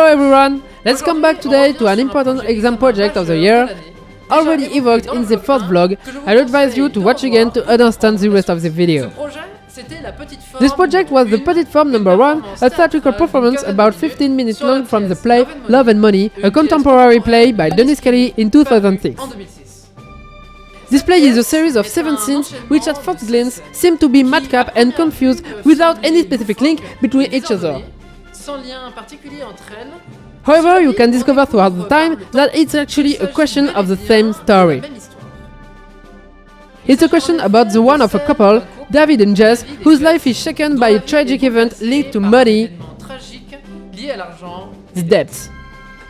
Hello everyone! Let's come back today to an important exam project of the year, already evoked in the first vlog. I advise you to watch again to understand the rest of the video. This project was the Petite Forme number 1, a theatrical performance about 15 minutes long from the play Love and Money, a contemporary play by Denis Kelly in 2006. This play is a series of 7 scenes which at first glance seem to be madcap and confused without any specific link between each other. However, you can discover throughout the time that it's actually a question of the same story. It's a question about the one of a couple, David and Jess, whose life is shaken by a tragic event linked to money, the debts.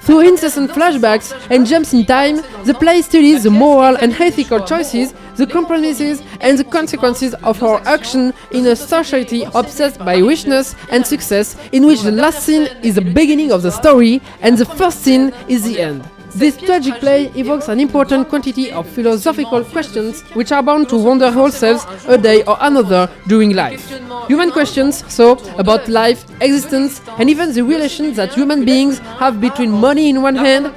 Through incessant flashbacks and jumps in time, the play studies the moral and ethical choices, the compromises and the consequences of our action in a society obsessed by richness and success, in which the last scene is the beginning of the story and the first scene is the end. This tragic play evokes an important quantity of philosophical questions which are bound to wander ourselves a day or another during life. Human questions, so, about life, existence, and even the relations that human beings have between money in one hand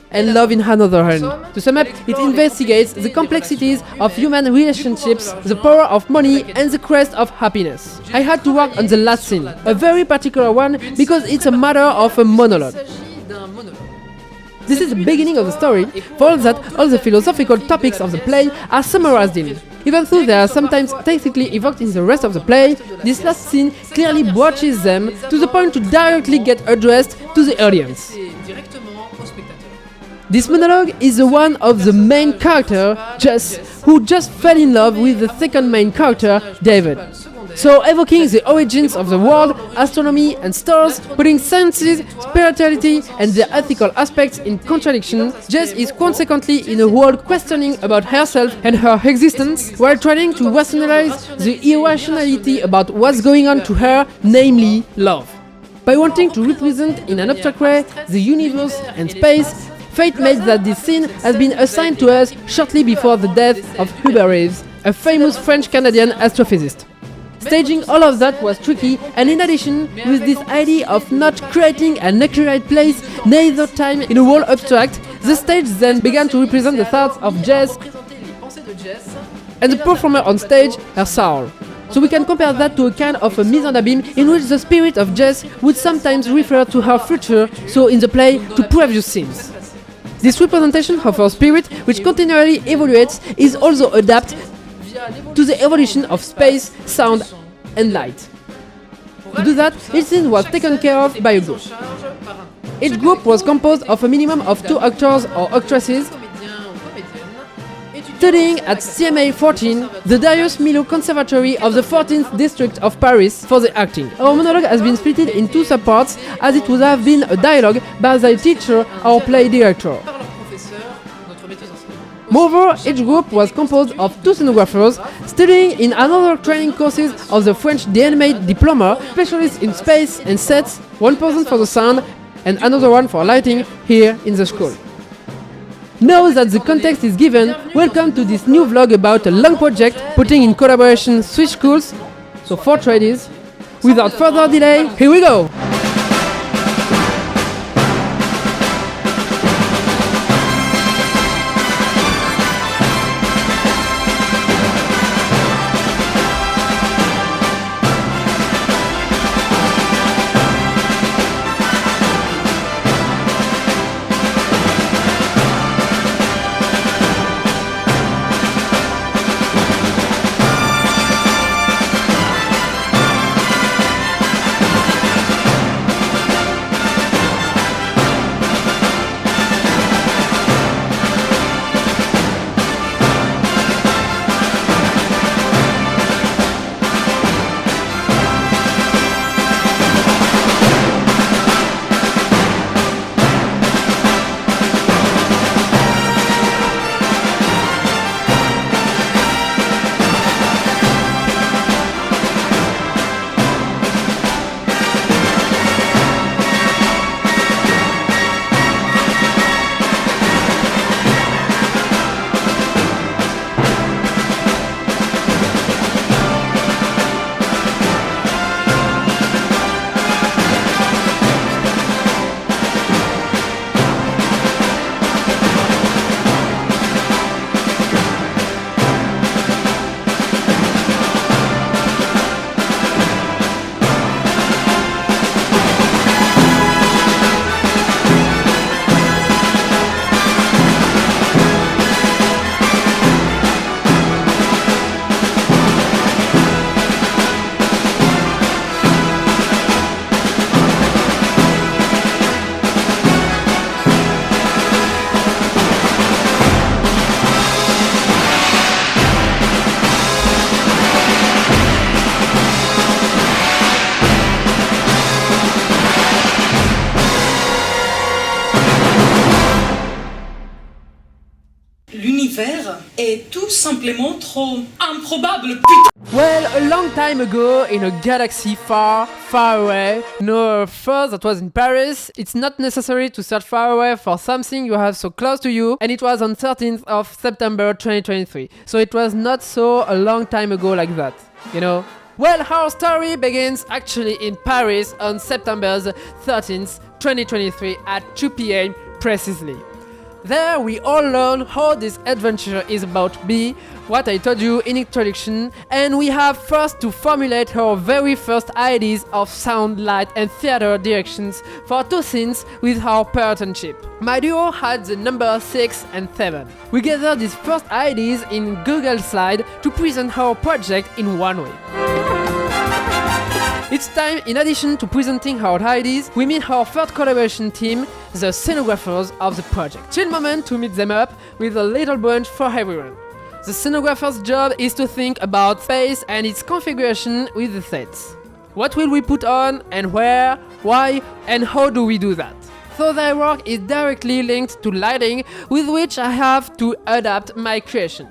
and love in another hand. To sum up, it investigates the complexities of human relationships, the power of money, and the quest of happiness. I had to work on the last scene, a very particular one because it's a matter of a monologue. This is the beginning of the story, for that all the philosophical topics of the play are summarized in. Even though they are sometimes tacitly evoked in the rest of the play, this last scene clearly broaches them to the point to directly get addressed to the audience. This monologue is the one of the main character, Jess, who just fell in love with the second main character, David. So evoking the origins of the world, astronomy and stars, putting sciences, spirituality and their ethical aspects in contradiction, Jess is consequently in a world questioning about herself and her existence, while trying to rationalize the irrationality about what's going on to her, namely love. By wanting to represent in an abstract way the universe and space, fate made that this scene has been assigned to us shortly before the death of Paul-Poiret, a famous French-Canadian astrophysicist. Staging all of that was tricky, and in addition, with this idea of not creating an accurate place, neither time in a whole abstract, the stage then began to represent the thoughts of Jess and the performer on stage, her soul. So we can compare that to a kind of a mise en abîme in which the spirit of Jess would sometimes refer to her future, so in the play, to previous scenes. This representation of her spirit, which continually evaluates, is also adapted to the evolution of space, sound and light. To do that, each scene was taken care of by a group. Each group was composed of a minimum of 2 actors or actresses, studying at CMA 14, the Darius Milhaud Conservatory of the 14th District of Paris, for the acting. Our monologue has been split in 2 subparts, as it would have been a dialogue by the teacher or play director. Moreover, each group was composed of 2 scenographers, studying in another training courses of the French DNMA diploma, specialists in space and sets, one person for the sound and another one for lighting here in the school. Now that the context is given, welcome to this new vlog about a long project putting in collaboration 3 schools, so 4 trades. Without further delay, here we go! univers est tout simplement trop improbable, putain. Well, a long time ago, in a galaxy far, far away, no first that was in Paris, it's not necessary to search far away for something you have so close to you, and it was on 13th of September 2023. So it was not so a long time ago like that, you know? Well, our story begins actually in Paris on September 13th, 2023 at 2 p.m. precisely. There we all learn how this adventure is about to be, what I told you in introduction, and we have first to formulate our very first ideas of sound, light and theater directions for two scenes with our partnership. My duo had the number 6 and 7. We gathered these first ideas in Google Slide to present our project in one way. It's time, in addition to presenting our ideas, we meet our third collaboration team, the scenographers of the project. Chill moment to meet them up with a little brunch for everyone. The scenographer's job is to think about space and its configuration with the sets. What will we put on and where, why, and how do we do that? So their work is directly linked to lighting, with which I have to adapt my creation.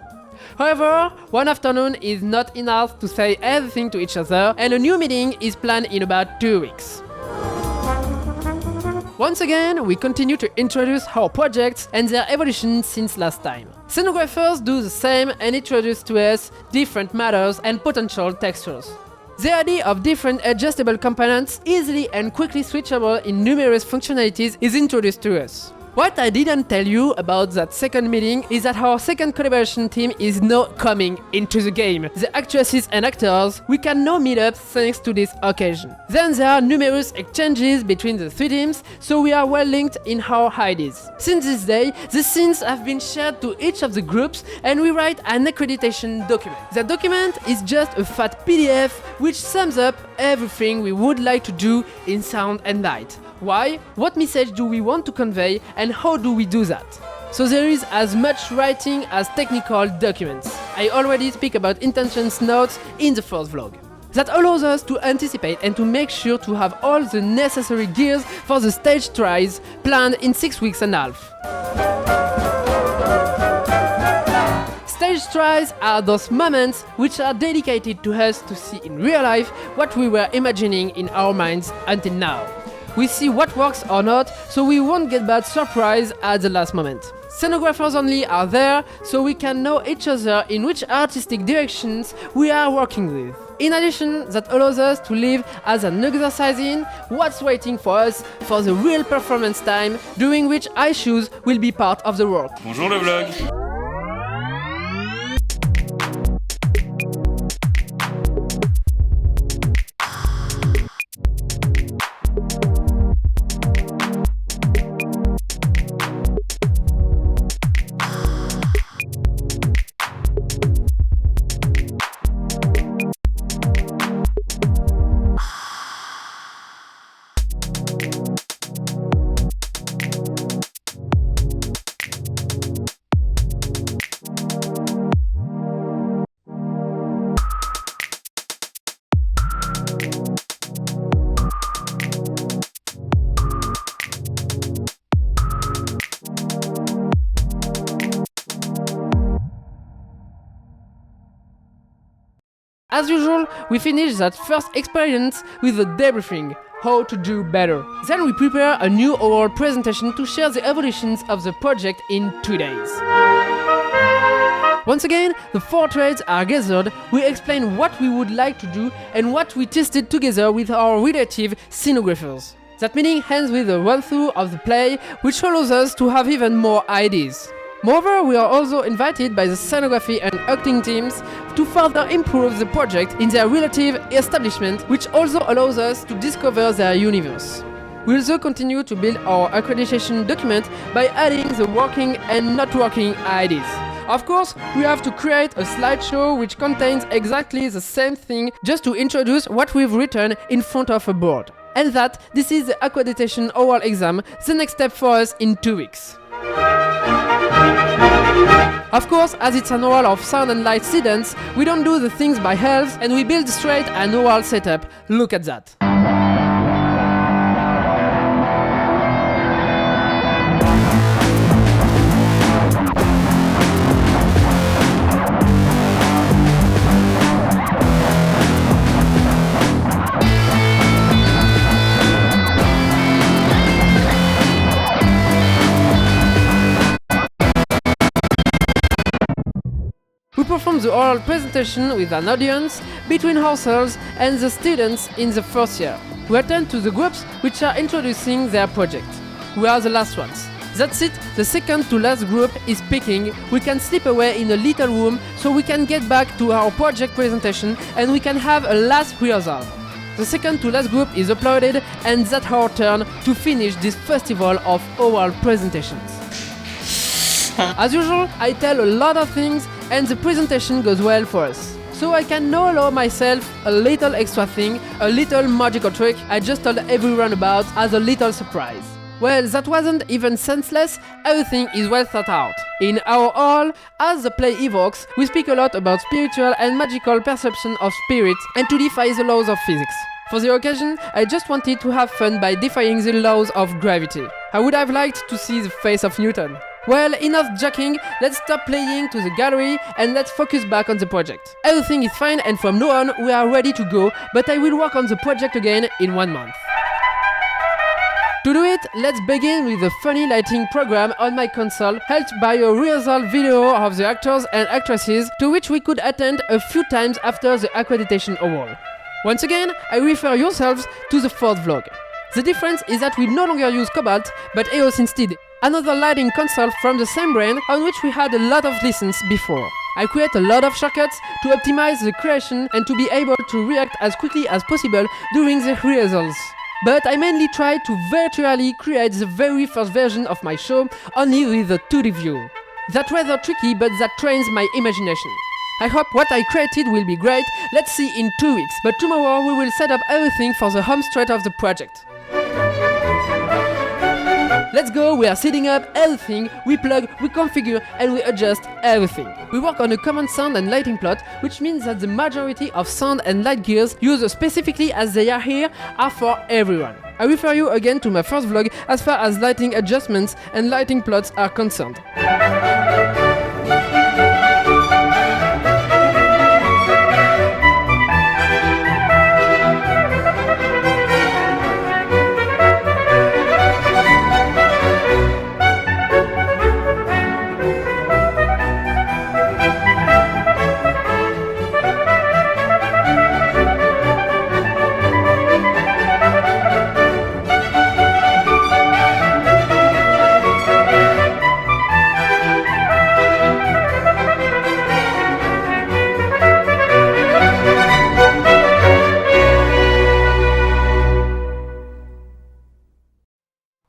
However, one afternoon is not enough to say everything to each other, and a new meeting is planned in about 2 weeks. Once again, we continue to introduce our projects and their evolution since last time. Scenographers do the same and introduce to us different matters and potential textures. The idea of different adjustable components, easily and quickly switchable in numerous functionalities, is introduced to us. What I didn't tell you about that second meeting is that our second collaboration team is now coming into the game. The actresses and actors, we can now meet up thanks to this occasion. Then there are numerous exchanges between the three teams, so we are well linked in our ideas. Since this day, the scenes have been shared to each of the groups and we write an accreditation document. The document is just a fat PDF which sums up everything we would like to do in sound and light. Why, what message do we want to convey, and how do we do that? So there is as much writing as technical documents. I already speak about intentions notes in the first vlog. That allows us to anticipate and to make sure to have all the necessary gears for the stage tries planned in 6 weeks and a half. Stage tries are those moments which are dedicated to us to see in real life what we were imagining in our minds until now. We see what works or not, so we won't get bad surprise at the last moment. Scenographers only are there, so we can know each other in which artistic directions we are working with. In addition, that allows us to live as an exercise in what's waiting for us for the real performance time, during which shoes will be part of the work. Bonjour le vlog. As usual, we finish that first experience with the debriefing, how to do better. Then we prepare a new oral presentation to share the evolutions of the project in 2 days. Once again, the 4 trades are gathered, we explain what we would like to do and what we tested together with our relative scenographers. That meeting ends with a run-through of the play, which allows us to have even more ideas. Moreover, we are also invited by the scenography and acting teams to further improve the project in their relative establishment, which also allows us to discover their universe. We also continue to build our accreditation document by adding the working and not working ideas. Of course, we have to create a slideshow which contains exactly the same thing just to introduce what we've written in front of a board. And that this is the accreditation oral exam, the next step for us in 2 weeks. Of course, as it's an oral of sound and light students, we don't do the things by halves and we build straight an oral setup. Look at that. We perform the oral presentation with an audience between ourselves and the students in the first year. We attend to the groups which are introducing their project. We are the last ones. That's it, the second to last group is speaking. We can slip away in a little room so we can get back to our project presentation and we can have a last rehearsal. The second to last group is uploaded and that's our turn to finish this festival of oral presentations. As usual, I tell a lot of things and the presentation goes well for us. So I can now allow myself a little extra thing, a little magical trick I just told everyone about as a little surprise. Well, that wasn't even senseless, everything is well thought out. In our hall, as the play evokes, we speak a lot about spiritual and magical perception of spirit and to defy the laws of physics. For the occasion, I just wanted to have fun by defying the laws of gravity. I would have liked to see the face of Newton. Well, enough joking, let's stop playing to the gallery and let's focus back on the project. Everything is fine and from now on we are ready to go, but I will work on the project again in 1 month. To do it, let's begin with a funny lighting program on my console, helped by a rehearsal video of the actors and actresses to which we could attend a few times after the accreditation award. Once again, I refer yourselves to the fourth vlog. The difference is that we no longer use Cobalt, but EOS instead, another lighting console from the same brand on which we had a lot of lessons before. I create a lot of shortcuts to optimize the creation and to be able to react as quickly as possible during the rehearsals. But I mainly try to virtually create the very first version of my show only with a 2D view. That's rather tricky, but that trains my imagination. I hope what I created will be great, let's see in 2 weeks, but tomorrow we will set up everything for the home straight of the project. Let's go, we are setting up everything, we plug, we configure and we adjust everything. We work on a common sound and lighting plot, which means that the majority of sound and light gears used specifically as they are here are for everyone. I refer you again to my first vlog as far as lighting adjustments and lighting plots are concerned.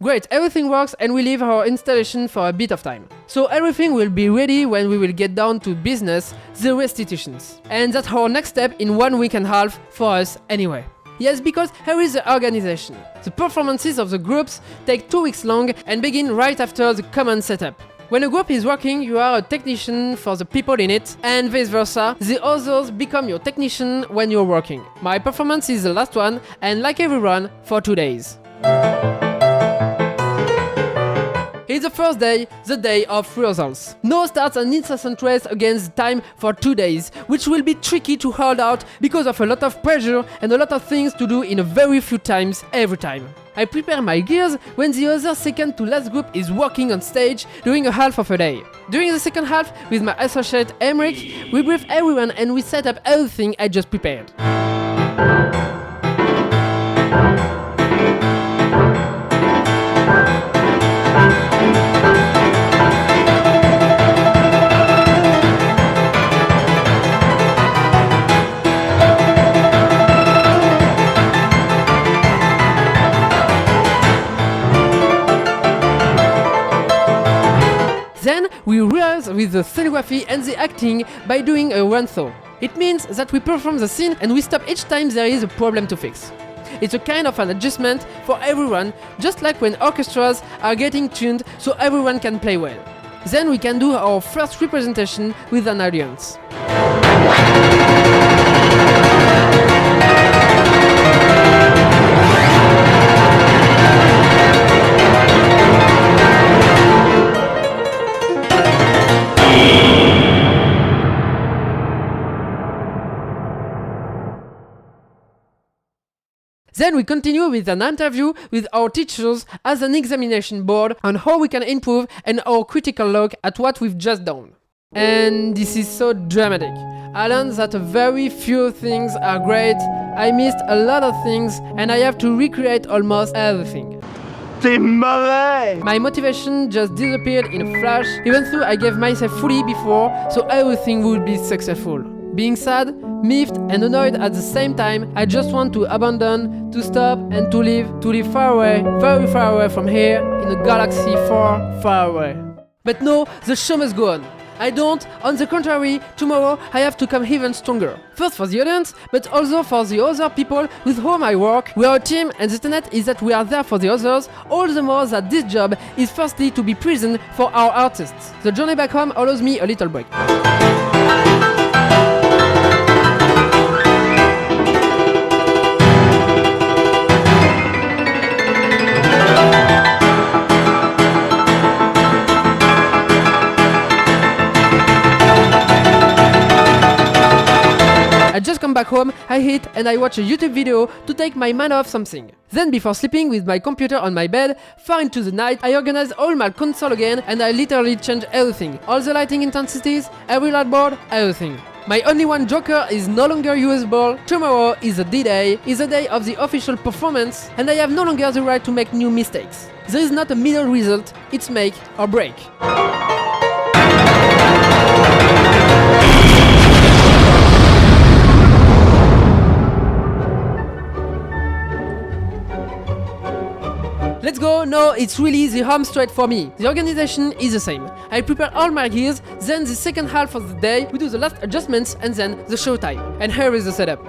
Great, everything works and we leave our installation for a bit of time. So everything will be ready when we will get down to business, the restitutions. And that's our next step in 1 week and a half for us anyway. Yes, because here is the organization. The performances of the groups take 2 weeks long and begin right after the common setup. When a group is working, you are a technician for the people in it, and vice versa, the others become your technician when you're working. My performance is the last one, and like everyone, for 2 days. It's the first day, the day of rehearsals. Now starts an incessant race against time for 2 days, which will be tricky to hold out because of a lot of pressure and a lot of things to do in a very few times every time. I prepare my gears when the other second to last group is working on stage during a half of a day. During the second half, with my associate Emmerich, we brief everyone and we set up everything I just prepared. Then we rehearse with the scenography and the acting by doing a run-through. It means that we perform the scene and we stop each time there is a problem to fix. It's a kind of an adjustment for everyone, just like when orchestras are getting tuned so everyone can play well. Then we can do our first representation with an audience. Then we continue with an interview with our teachers as an examination board on how we can improve and our critical look at what we've just done. And this is so dramatic. I learned that very few things are great, I missed a lot of things, and I have to recreate almost everything. T'es mauvais! My motivation just disappeared in a flash, even though I gave myself fully before, so everything would be successful. Being sad, miffed, and annoyed at the same time, I just want to abandon, to stop, and to live far away, very far away from here, in a galaxy far, far away. But no, the show must go on. I don't, on the contrary, tomorrow I have to come even stronger. First for the audience, but also for the other people with whom I work. We are a team, and the tenet is that we are there for the others, all the more that this job is firstly to be present for our artists. The journey back home allows me a little break. I just come back home, I eat, and I watch a YouTube video to take my mind off something. Then before sleeping with my computer on my bed, far into the night, I organize all my console again and I literally change everything. All the lighting intensities, every light board, everything. My only one joker is no longer usable. Tomorrow is a D-Day, is the day of the official performance, and I have no longer the right to make new mistakes. There is not a middle result, it's make or break. Let's go, no, it's really the home straight for me. The organization is the same. I prepare all my gears, then the second half of the day, we do the last adjustments and then the show time. And here is the setup.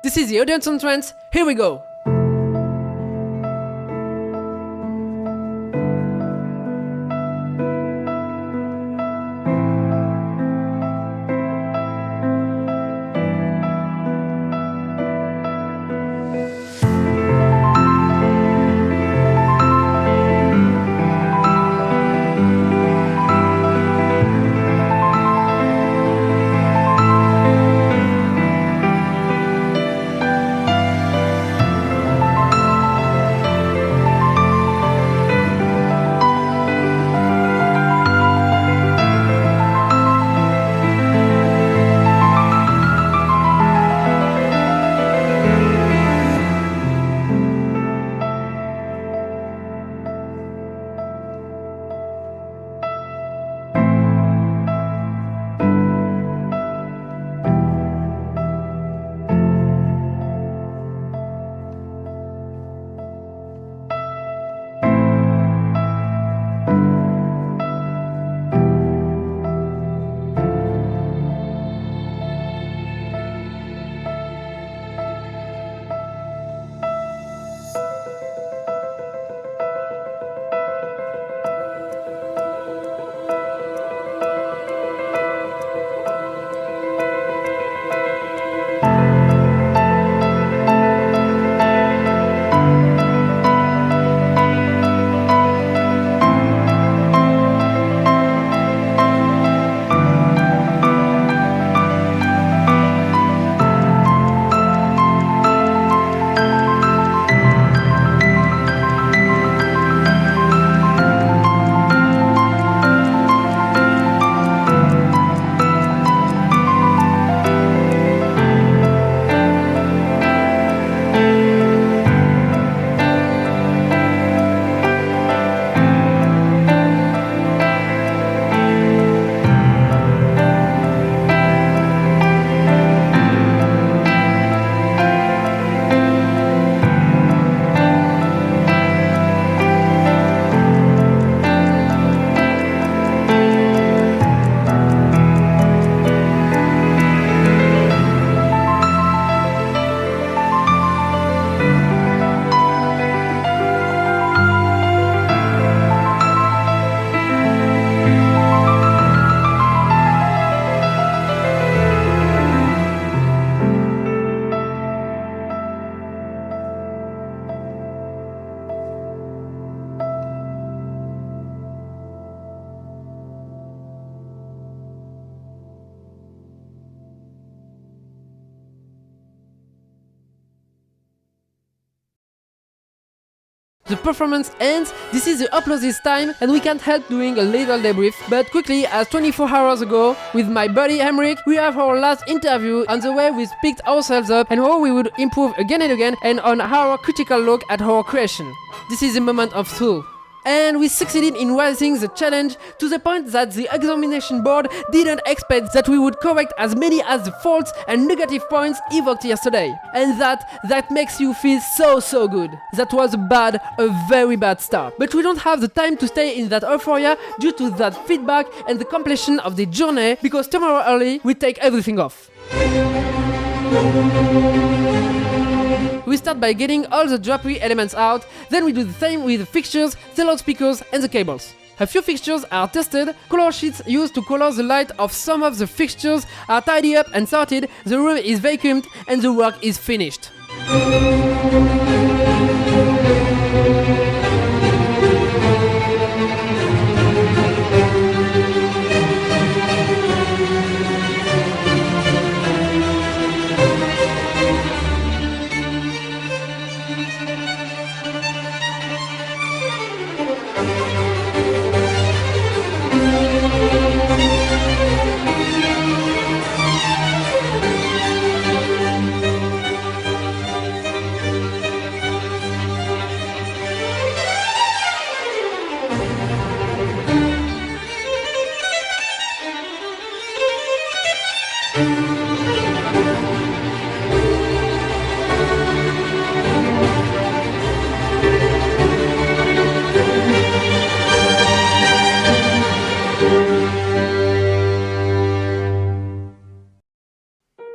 This is the audience entrance, here we go! The performance ends, this is the upload's time, and we can't help doing a little debrief. But quickly, as 24 hours ago, with my buddy Emmerich, we have our last interview on the way we picked ourselves up and how we would improve again and again, and on our critical look at our creation. This is a moment of truth. And we succeeded in rising the challenge to the point that the examination board didn't expect that we would correct as many as the faults and negative points evoked yesterday. And that makes you feel so good. That was a very bad start. But we don't have the time to stay in that euphoria due to that feedback and the completion of the journey, because tomorrow early we take everything off. We start by getting all the drapery elements out, then we do the same with the fixtures, the loudspeakers and the cables. A few fixtures are tested, color sheets used to color the light of some of the fixtures are tidied up and sorted, the room is vacuumed and the work is finished.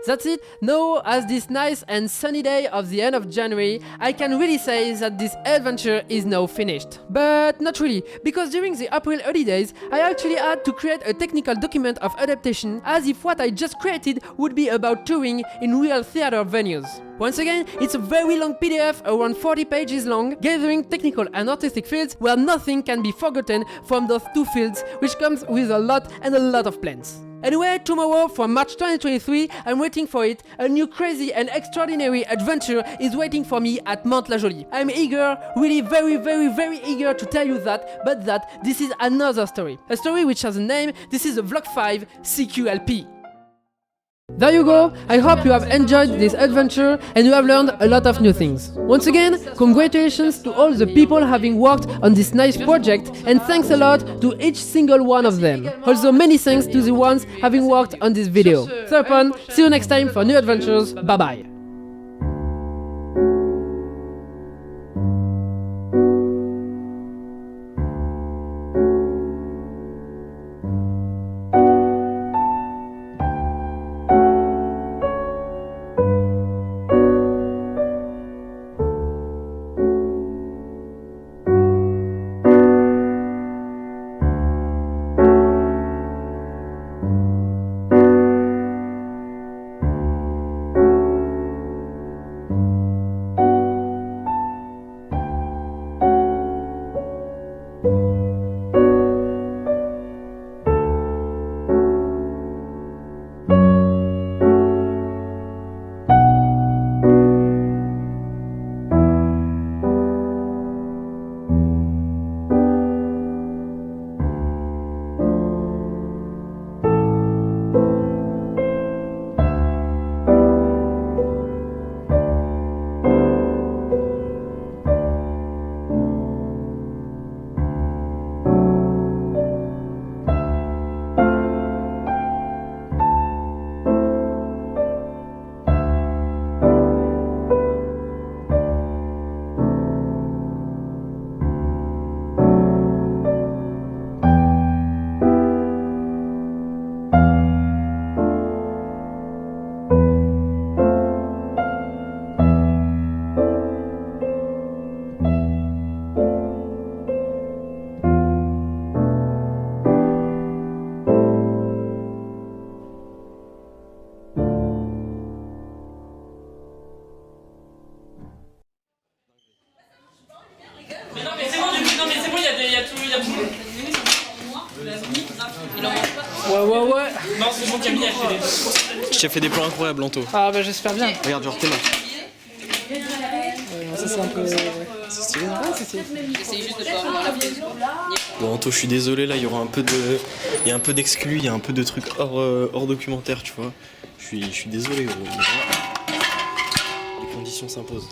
That's it. Now, as this nice and sunny day of the end of January, I can really say that this adventure is now finished. But not really, because during the April holidays, I actually had to create a technical document of adaptation as if what I just created would be about touring in real theater venues. Once again, it's a very long PDF, around 40 pages long, gathering technical and artistic fields where nothing can be forgotten from those two fields, which comes with a lot of plans. Anyway, tomorrow from March 2023, I'm waiting for it. A new crazy and extraordinary adventure is waiting for me at Mantes-la-Jolie. I'm eager, really very eager to tell you that, but that this is another story. A story which has a name. This is the Vlog 5 CQLP. There you go, I hope you have enjoyed this adventure and you have learned a lot of new things. Once again, congratulations to all the people having worked on this nice project, and thanks a lot to each single one of them. Also many thanks to the ones having worked on this video. Thereupon, see you next time for new adventures, bye bye. Ouais. Non, c'est bon, Camille a fait des... Je t'ai fait des plans incroyables, Anto. Ah bah j'espère bien. Regarde, genre tes mains. Ça c'est un peu... C'est stylé, non? C'est stylé. Bon Anto, je suis désolé, là il y aura un peu de... Il y a un peu d'exclus, il y a un peu de trucs hors documentaire, tu vois. Je suis désolé, gros. Les conditions s'imposent.